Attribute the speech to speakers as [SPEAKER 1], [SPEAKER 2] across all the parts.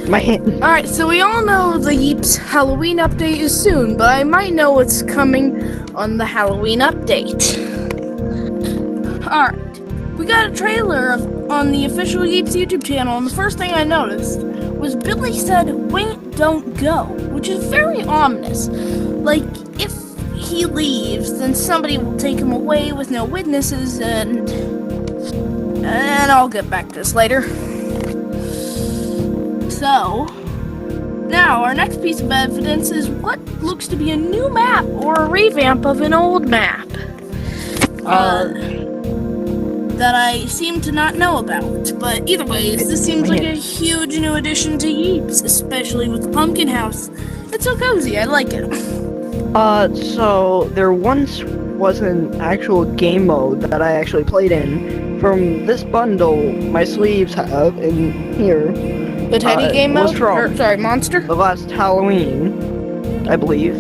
[SPEAKER 1] My hand.
[SPEAKER 2] Alright, so we all know the Yeeps Halloween update is soon, but I might know what's coming on the Halloween update. Alright, we got a trailer on the official Yeeps YouTube channel, and the first thing I noticed was Billy said, "Wait, don't go," which is very ominous. Like, if he leaves, then somebody will take him away with no witnesses, and I'll get back to this later. So, now our next piece of evidence is what looks to be a new map or a revamp of an old map that I seem to not know about. But either way, this seems like a huge new addition to Yeeps, especially with the pumpkin house. It's so cozy, I like it.
[SPEAKER 1] So there once was an actual game mode that I actually played in. From this bundle, my sleeves have in here.
[SPEAKER 2] The Teddy game mode? Sorry, Monster?
[SPEAKER 1] The last Halloween, I believe.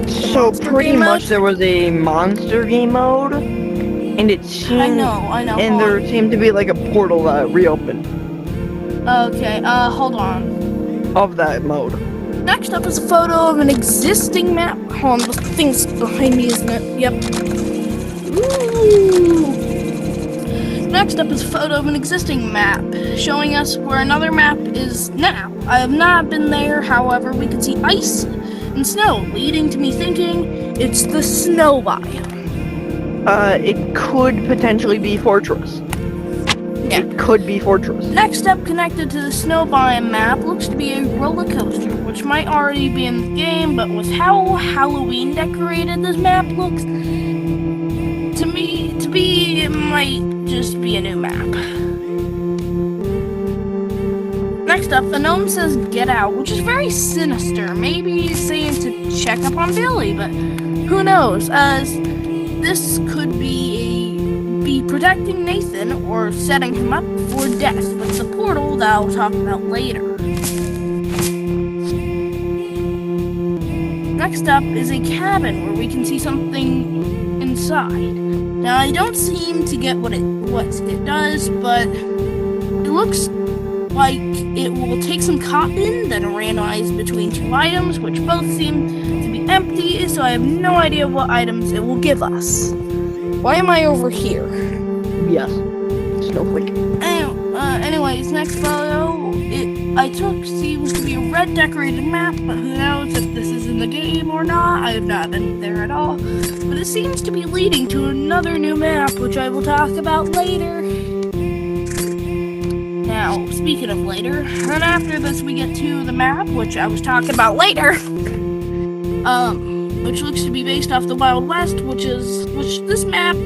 [SPEAKER 1] So pretty much there was a monster game mode, and it seemed...
[SPEAKER 2] I know.
[SPEAKER 1] And there seemed to be like a portal that reopened.
[SPEAKER 2] Okay, hold on.
[SPEAKER 1] Of that mode.
[SPEAKER 2] Next up is a photo of an existing map. Hold on, the thing's behind me, isn't it? Yep. Ooh. Next up is a photo of an existing map, showing us where another map is now. I have not been there, however, we can see ice and snow, leading to me thinking it's the snow biome.
[SPEAKER 1] It could potentially be Fortress.
[SPEAKER 2] Yeah.
[SPEAKER 1] It could be Fortress.
[SPEAKER 2] Next up, connected to the snow biome map, looks to be a roller coaster, which might already be in the game, but with how Halloween decorated this map looks, it might just be a new map. Next up, the gnome says "get out," which is very sinister. Maybe he's saying to check up on Billy, but who knows, as this could be protecting Nathan or setting him up for death with the portal that I'll talk about later. Next up is a cabin where we can see something inside. Now, I don't seem to get what it does, but it looks like it will take some cotton, then randomize between two items, which both seem to be empty, so I have no idea what items it will give us. Why am I over here?
[SPEAKER 1] Yes. Snowflake.
[SPEAKER 2] Anyways, next photo, I took seems to be a red decorated map, but who knows if this is in the game or not. I have not been there at all. But it seems to be leading to another new map, which I will talk about later. Now, speaking of later, and after this we get to the map, which I was talking about later, which looks to be based off the Wild West, which this map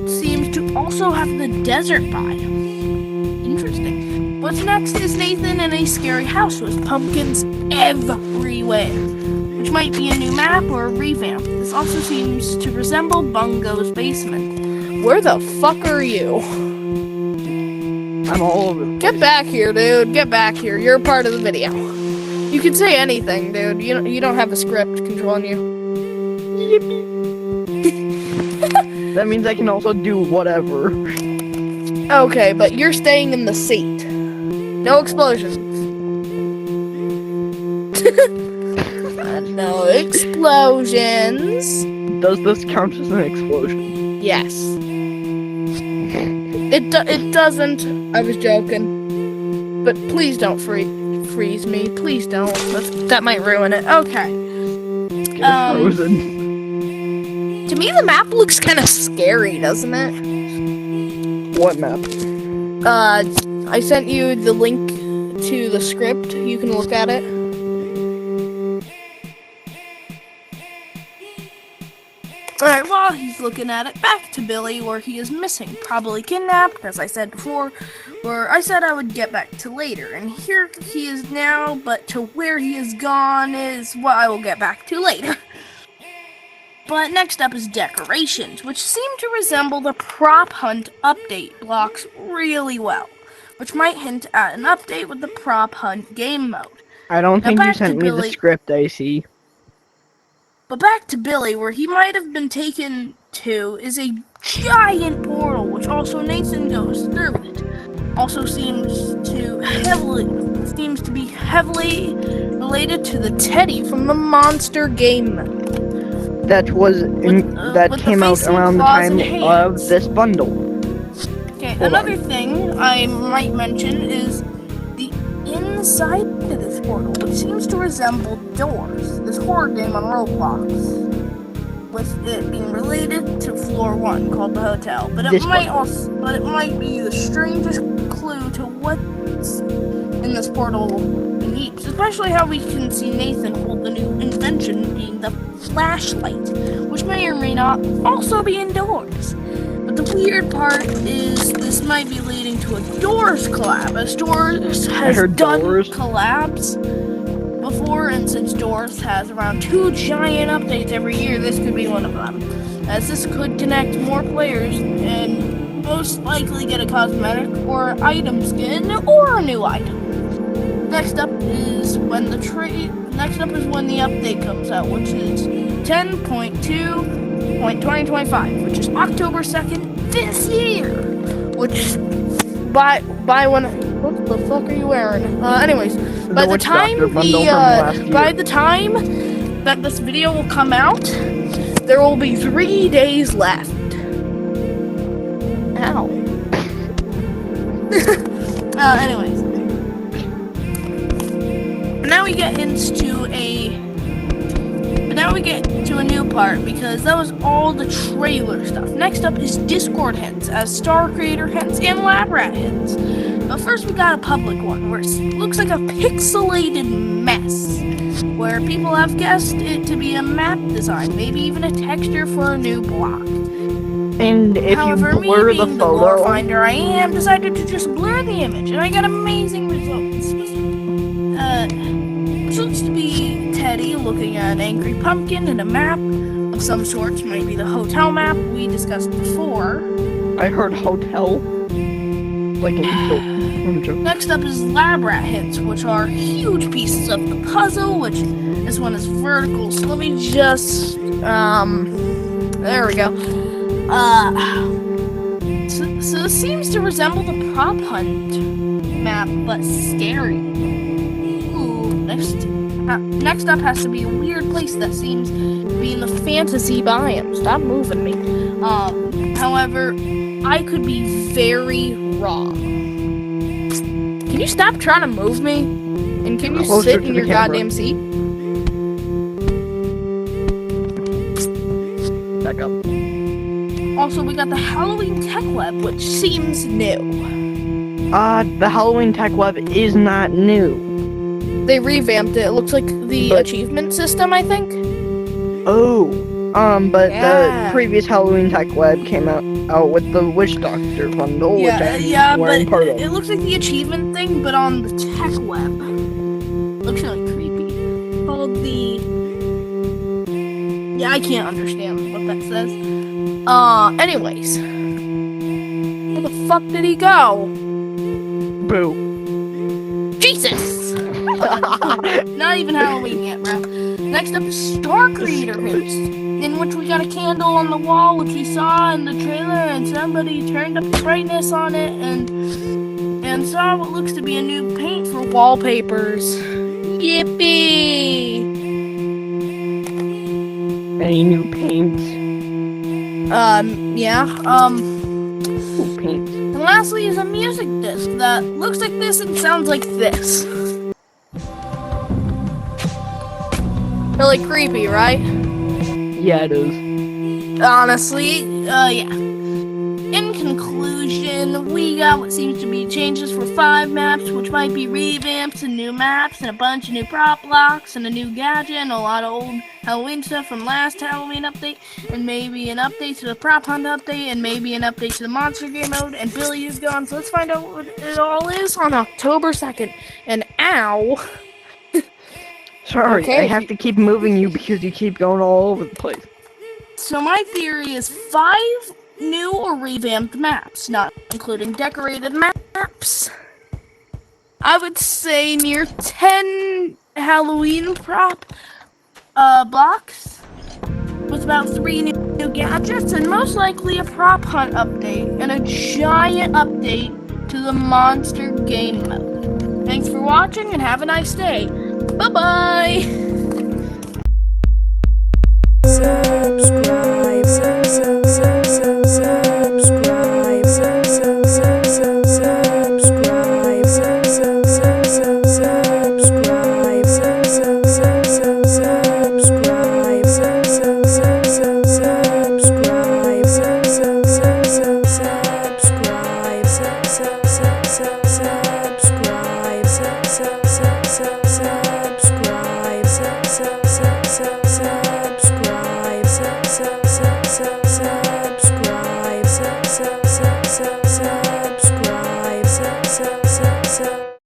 [SPEAKER 2] seems to also have the desert biome. Interesting. What's next is Nathan in a scary house with pumpkins everywhere, which might be a new map or a revamp. This also seems to resemble Bungo's basement. Where the fuck are you?
[SPEAKER 1] I'm all over.
[SPEAKER 2] Get back here, dude. Get back here. You're a part of the video. You can say anything, dude. You don't have a script controlling you.
[SPEAKER 1] That means I can also do whatever.
[SPEAKER 2] Okay, but you're staying in the seat. No explosions. No explosions.
[SPEAKER 1] Does this count as an explosion?
[SPEAKER 2] Yes. It doesn't. I was joking. But please don't freeze me. Please don't. That might ruin it. Okay.
[SPEAKER 1] Get frozen.
[SPEAKER 2] To me, the map looks kind of scary, doesn't it?
[SPEAKER 1] What map?
[SPEAKER 2] I sent you the link to the script. You can look at it. Alright, while he's looking at it, back to Billy, where he is missing. Probably kidnapped, as I said before, where I said I would get back to later. And here he is now, but to where he is gone is what I will get back to later. But next up is decorations, which seem to resemble the prop hunt update blocks really well, which might hint at an update with the prop hunt game mode.
[SPEAKER 1] I don't think you sent me the script, AC.
[SPEAKER 2] But back to Billy, where he might have been taken to is a giant portal, which also Nathan goes through it. also seems to be heavily related to the Teddy from the Monster game mode.
[SPEAKER 1] That
[SPEAKER 2] With
[SPEAKER 1] came
[SPEAKER 2] the
[SPEAKER 1] out
[SPEAKER 2] facing
[SPEAKER 1] around the
[SPEAKER 2] claws and
[SPEAKER 1] time of
[SPEAKER 2] hands.
[SPEAKER 1] this bundle.
[SPEAKER 2] Okay,
[SPEAKER 1] Hold
[SPEAKER 2] another
[SPEAKER 1] on.
[SPEAKER 2] thing I might mention is the inside of this portal, which seems to resemble Doors, this horror game on Roblox, with it being related to floor 1 called the hotel. But it might be the strangest clue to what's in this portal in Yeeps, especially how we can see Nathan hold the new invention being the flashlight, which may or may not also be indoors. But the weird part is this might be leading to a Doors collab, as Doors has done collabs before, and since Doors has around 2 giant updates every year, this could be one of them, as this could connect more players and most likely get a cosmetic or item skin or a new item. Next up is when the update comes out, which is 10.2.2025, which is October 2nd this year. Which by when what the fuck are you wearing? Anyways, by the time that this video will come out, there will be 3 days left. Ow. Anyways. Now we get to a new part, because that was all the trailer stuff. Next up is Discord hints, as Star Creator hints and Lab Rat hints. But first we got a public one, where it looks like a pixelated mess, where people have guessed it to be a map design, maybe even a texture for a new block.
[SPEAKER 1] And if
[SPEAKER 2] However,
[SPEAKER 1] you blur
[SPEAKER 2] me
[SPEAKER 1] the
[SPEAKER 2] being
[SPEAKER 1] photo,
[SPEAKER 2] lore finder I am, decided to just blur the image, and I got amazing results. This looks to be Teddy looking at an angry pumpkin in a map of some sorts, maybe the hotel map we discussed before.
[SPEAKER 1] I heard hotel. Like
[SPEAKER 2] Next up is Lab Rat hints, which are huge pieces of the puzzle, which this one is vertical. So let me just there we go. So this seems to resemble the prop hunt map, but scary. Next up has to be a weird place that seems to be in the fantasy biome. Stop moving me. However, I could be very wrong. Can you stop trying to move me? And can you sit in your goddamn seat?
[SPEAKER 1] Back up.
[SPEAKER 2] Also, we got the Halloween Tech Web, which seems new.
[SPEAKER 1] The Halloween Tech Web is not new.
[SPEAKER 2] They revamped it. It looks like the achievement system, I think.
[SPEAKER 1] But the previous Halloween Tech Web came out with the Witch Doctor bundle, which I'm wearing part of.
[SPEAKER 2] It looks like the achievement thing, but on the Tech Web. Looks really creepy. Called the... Yeah, I can't understand what that says. Anyways. Where the fuck did he go?
[SPEAKER 1] Boo.
[SPEAKER 2] Jesus! Not even Halloween yet, bro. Next up is Star Creator hints, in which we got a candle on the wall, which we saw in the trailer, and somebody turned up the brightness on it and saw what looks to be a new paint for wallpapers. Yippee!
[SPEAKER 1] Any new paints?
[SPEAKER 2] Yeah.
[SPEAKER 1] Ooh, paints.
[SPEAKER 2] And lastly is a music disc that looks like this and sounds like this. Really creepy, right?
[SPEAKER 1] Yeah, it is.
[SPEAKER 2] Honestly, yeah. In conclusion, we got what seems to be changes for 5 maps, which might be revamps and new maps, and a bunch of new prop blocks, and a new gadget, and a lot of old Halloween stuff from last Halloween update, and maybe an update to the prop hunt update, and maybe an update to the monster game mode, and Billy is gone, so let's find out what it all is on October 2nd. And ow!
[SPEAKER 1] Sorry,
[SPEAKER 2] okay.
[SPEAKER 1] I have to keep moving you because you keep going all over the place.
[SPEAKER 2] So my theory is 5 new or revamped maps, not including decorated maps. I would say near 10 Halloween prop blocks with about 3 new gadgets, and most likely a prop hunt update and a giant update to the monster game mode. Thanks for watching and have a nice day. Bye-bye!